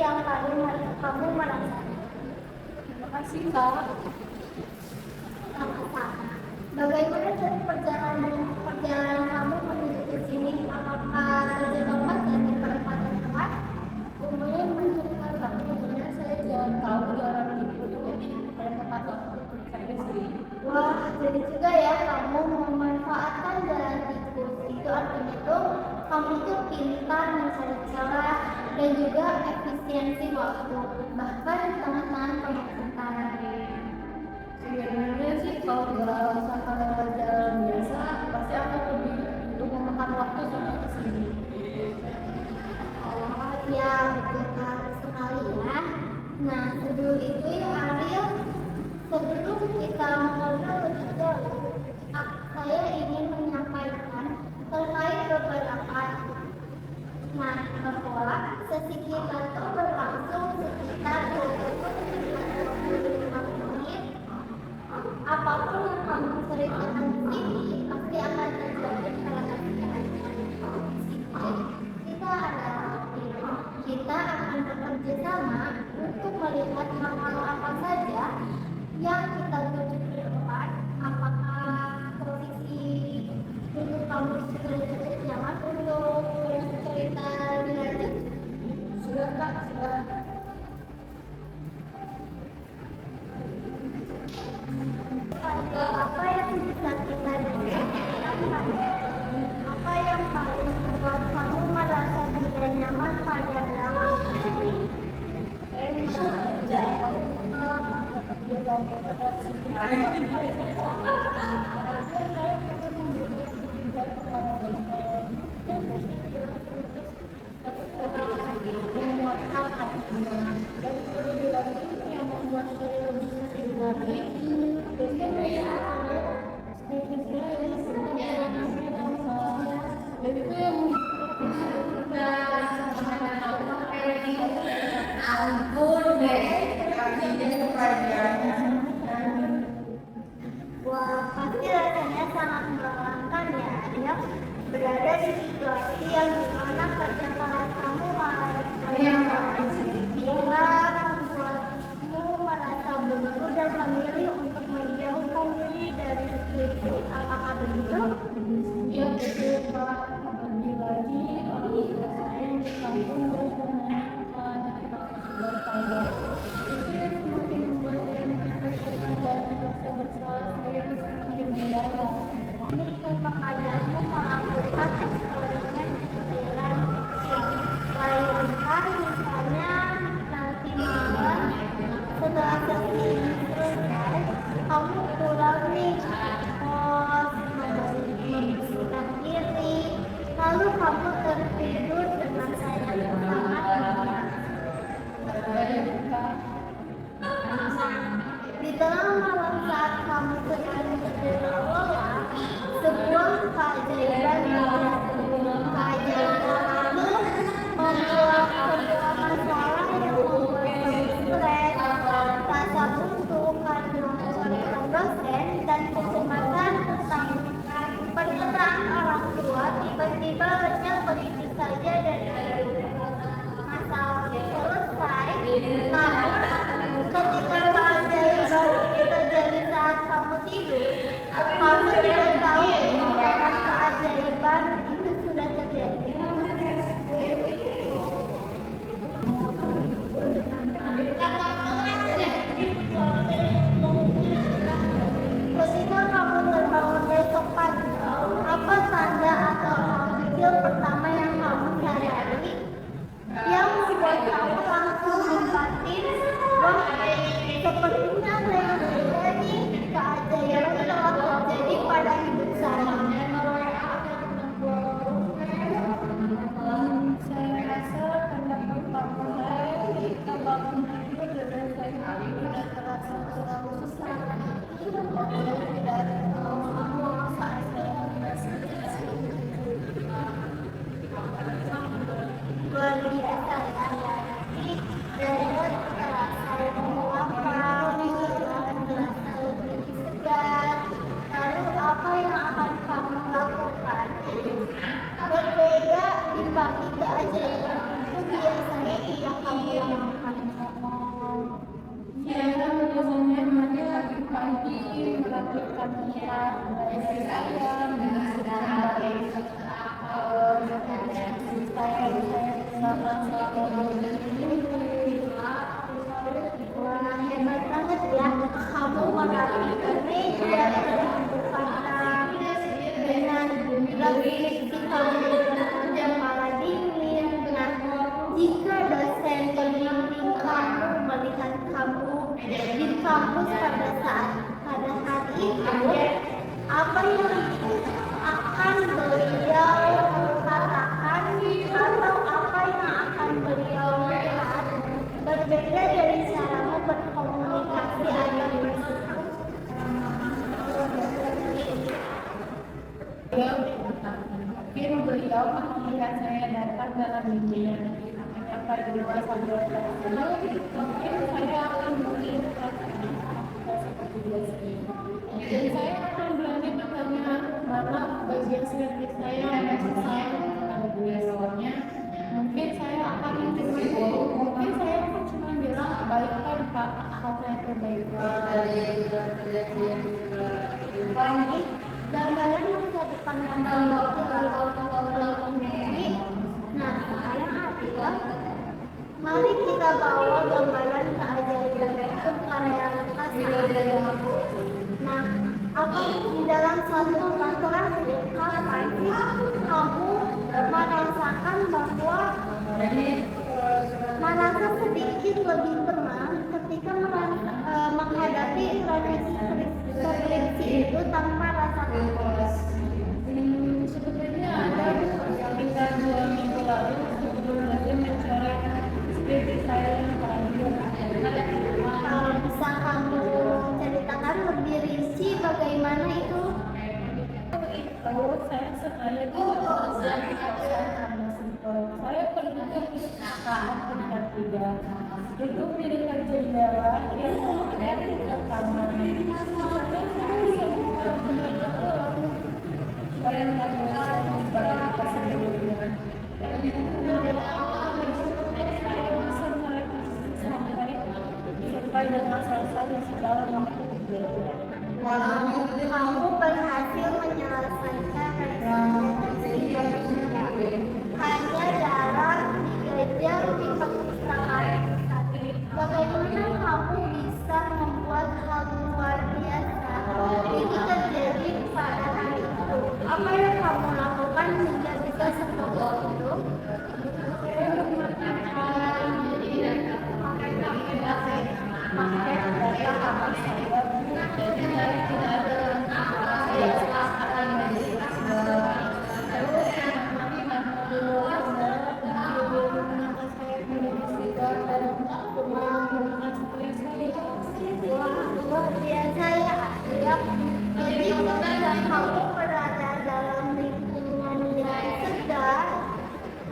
yang paling harus kamu merasakan? Terima kasih, Kak. Sama-sama. Bagaimana dari perjalanan kamu menuju ke sini? Apakah terjebak dari perempatan tepat? Lumayan menyenangkan, Kak. Sebenarnya saya jarang tahu jalan itu jadi pada tempat waktu saya sendiri. Wah, jadi juga ya kamu memanfaatkan jalan tikus. Itu artinya tuh kamu tuh pintar mencari celah dan juga efisiensi waktu. Bahkan di tengah-tengah kemacetan. Sebenarnya sih kalau nggak misalkan lewat jalan biasa, pasti aku lebih untuk memakan waktu sampai ke sini. Oh ya, betul sekali ya. Nah, sebelum itu ya Ariel, sebelum kita mengobrol lebih jauh, saya ingin menyampaikan terkait beberapa. Nah, bahwa sesi kita itu berlangsung sekitar 25 menit. Apapun yang kamu ceritakan di sini pasti akan terjadi pada kita akan bekerja sama untuk melihat hal-hal apa saja yang kita tuju ke depan. Apakah posisi duduk kamu sudah cukup nyaman untuk cerita lebih lanjut? Sudah, Kak, sudah. Apa yang bisa kita lihat? Apa yang paling membuat kamu merasa tidak nyaman pada drama ini? Yang membuat saya lebih sedih lagi, dan itu yang ampun deh, artinya kepanjangan. Wah, pasti rasanya sangat melelahkan ya, Ariel. Berada di situasi yang dimana kerja keras kamu harus membuatmu merasa buntu dan memilih untuk menjauhkan diri dari skripsi. Apakah begitu? Ya betul, Pak. Lebih lagi saya di kampung berkenalan bertambah. Itu yang semakin membuat saya menceritakan dan merasa bersalah. Saya semakin mendalam. Pekerjaanmu melakukan eksperimen pikiran bayangkan misalnya nanti malam setelah sesi ini selesai kamu pulang nih kos membersihkan diri lalu kamu tertidur dengan sayap hangat. Di tengah malam saat kamu sedang berlelah, sebuah keajaiban lalu membuat sebuah masalah yang membuat kamu stres, rasa buntu karena kesulitan dosen dan kecemasan tentang penyertaan orang tua tiba-tiba lenyap begitu saja dari hidup. Masalah selesai, namun ketika keajaiban itu terjadi saat kamu tidur, kamu tidak tahu kapan keajaiban itu sudah terjadi. Ketika kamu terbangun besok pagi, apa tanda atau hal kecil pertama yang kamu sadari yang membuat kamu langsung membatin, wah, sepertinya yang terjadi keajaiban telah terjadi pada hidup saya. Saya rasa karena pertama saya kita bangun tidur dan saya tidak terasa terlalu susah. Tidak ada saat saya merasa Luar biasa ya. Dari terasa lapar, terasa lebih segar. Lalu apa yang akan kamu lakukan? Berbeda di pagi keajaiban itu biasanya tidak kamu tempat belajar saya mengenai saya gunakan selama Wah, hebat banget ya. Kamu merapikan meja dengan refleksi kamu dengan kepala dingin. Nah, jika dosen pembimbing kamu melihat kamu di kampus pada saat itu, apa yang akan beliau katakan atau apa yang akan beliau lihat berbeda dari caramu berkomunikasi agar bersikap? Mungkin beliau akan melihat saya datang dalam mimpinya menyampaikan dua sambil tersenyum. Mungkin saya akan mengingatkan seperti biasa. Dan saya akan berani bertanya mana bagian skripsi saya yang selesai kepada beliaunya. Mungkin saya akan cuma bilang baikkan Pak, apa yang terbaik. Ini gambaran masa depan kamu ini. Nah, sekarang adalah mari kita bawa gambaran keajaiban itu karya lekas. Nah, apa di dalam suatu kantoran kapan kamu merasakan bahwa merasa sedikit lebih tenang ketika menghadapi skripsi itu tanpa rasa takut? Sebenarnya ada sekitar 2 minggu lalu sebelum belajar mencoret skripsi saya yang terakhir. Bisa kamu ceritakan lebih rinci bagaimana itu? Saya sengaja saya pergi ke perpustakaan tingkat 3 duduk di dekat jendela yang kemudian di kamar. Sampai dengan selesai segala macam. Kamu berhasil menyelesaikan hanya dalam 3 jam di perpustakaan. Bagaimana kamu bisa membuat hal luar biasa ini terjadi pada hari itu? Apa yang kamu lakukan hingga bisa seperti itu? Luar biasa ya, Arya. Jadi ketika kamu berada dalam lingkungan yang sedang,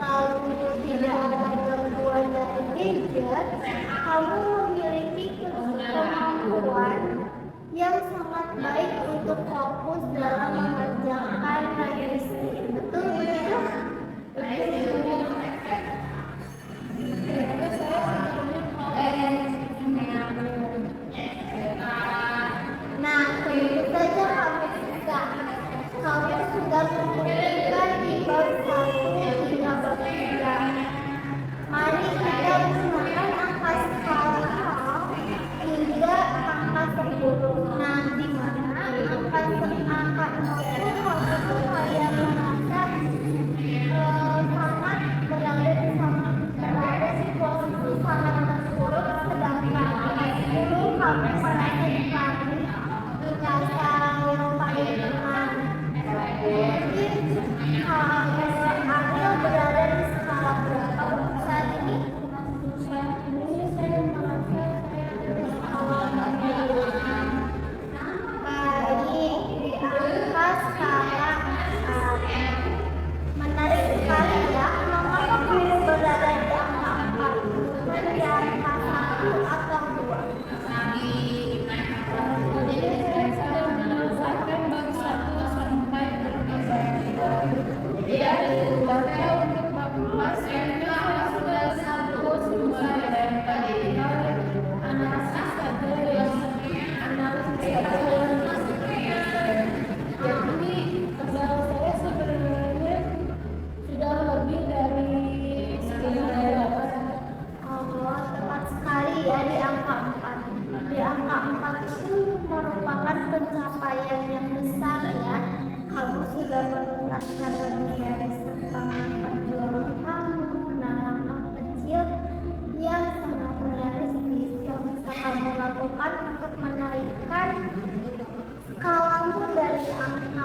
lalu tidak ada gangguan dari gadget, kamu memiliki kemampuan yang sangat baik untuk fokus dalam mengerjakan skripsi. Betul begitu? Nah, tentu saja kamu bisa. Kamu sudah membuktikan di bab 1 hingga bab 3. Mari kita gunakan angka skala hingga angka 10. Nah, di mana angka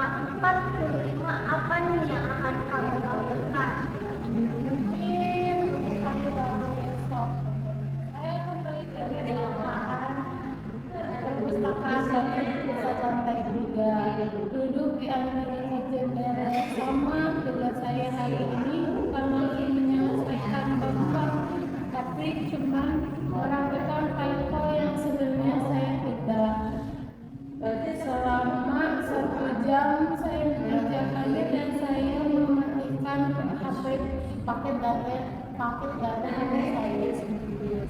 45 apa nih yang akan kamu lakukan? Mungkin untuk hari Rabu besok saya kembali ke perpustakaan dan bisa santai juga duduk di antara jendela sama dengan saya hari ini bukan lagi menyelesaikan bab tapi cuma merapikan file-file yang sebenarnya saya tidak. Berarti selama 1 jam saya mengerjakannya dan saya mematikan HP paket data saya sendiri.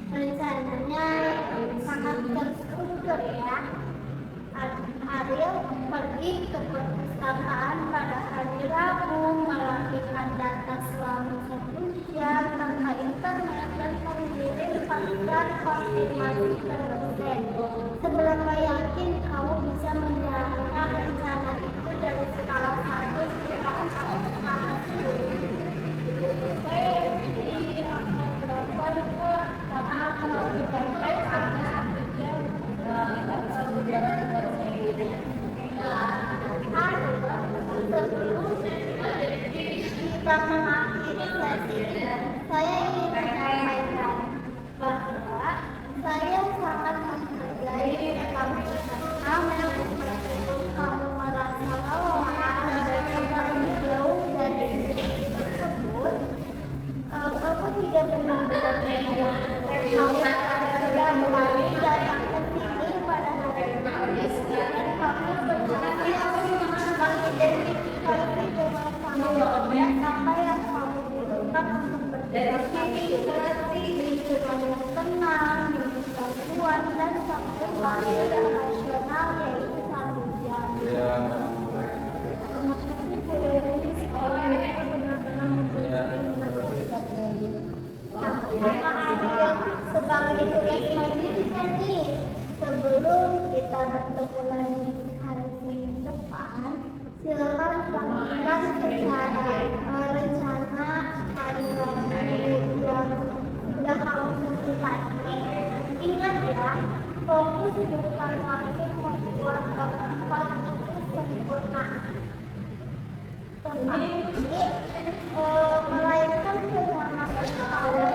Rencananya sangat terstruktur ya. Ariel pergi ke perpustakaan pada hari Rabu, melakukan data selama 1 jam tanpa internet dan mengirim panggilan konfirmasi ke dosen. Seberapa yakin kamu bisa menjalankan rencana itu dari skala 1 skala 10? Saya di angka berapa juga karena kalau kita tes ada 1 jam Sebelum kita mengakhiri sesi ini, saya ingin menyampaikan bahwa saya sangat menghargai kamu karena kamu merasa lelah dan terlalu jauh dari diri tersebut. Kamu tidak benar-benar kamu akan kembali datang ke sini pada hari ini dan kamu benar-benar mengidentifikasi bersama apa yang kamu butuhkan untuk berdiri di lingkungan yang tenang, dengan bantuan dan satu waktu yang rasional yaitu 1 jam. Terima kasih Bu Dewi, sekolah benar-benar sebagai tugas pendidikan nih, sebelum kita bertemu lagi hari Senin depan, silakan sampaikan secara rencana hari Rabu yang sudah kamu tentukan. Ingat ya, fokus bukan lagi membuat tempat itu sempurna, tetapi melainkan kenyamanan kamu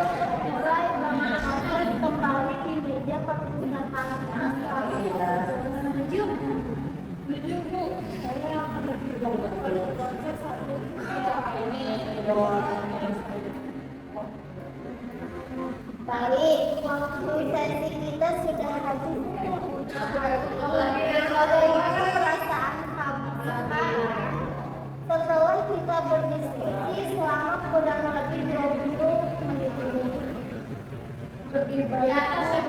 mulai mengatur kembali di meja perpustakaan Tujuh Bu, saya akan berbicara pada proses satu ini. Baik, waktu sesi kita sudah habis. Bagaimana perasaan kamu sekarang? Setelah kita berdiskusi selama kurang lebih 20 menit ini. Lebih baik saya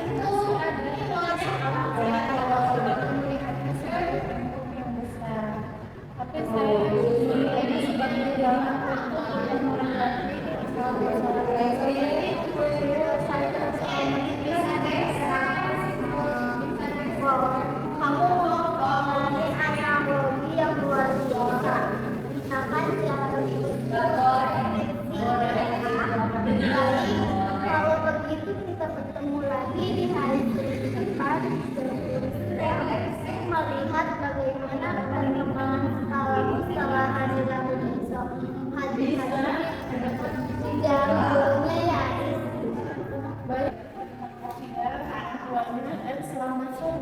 itu tapi saya ini sebagai jalan untuk menghadapi kamu mengalami analogi yang luar biasa. Misalkan jalan kalau begitu kita bertemu lagi di hari depan melihat bagaimana perkembangan skala setelah hari Rabu besok. Hati-hati jadwalnya ya. baik dan selamat sore.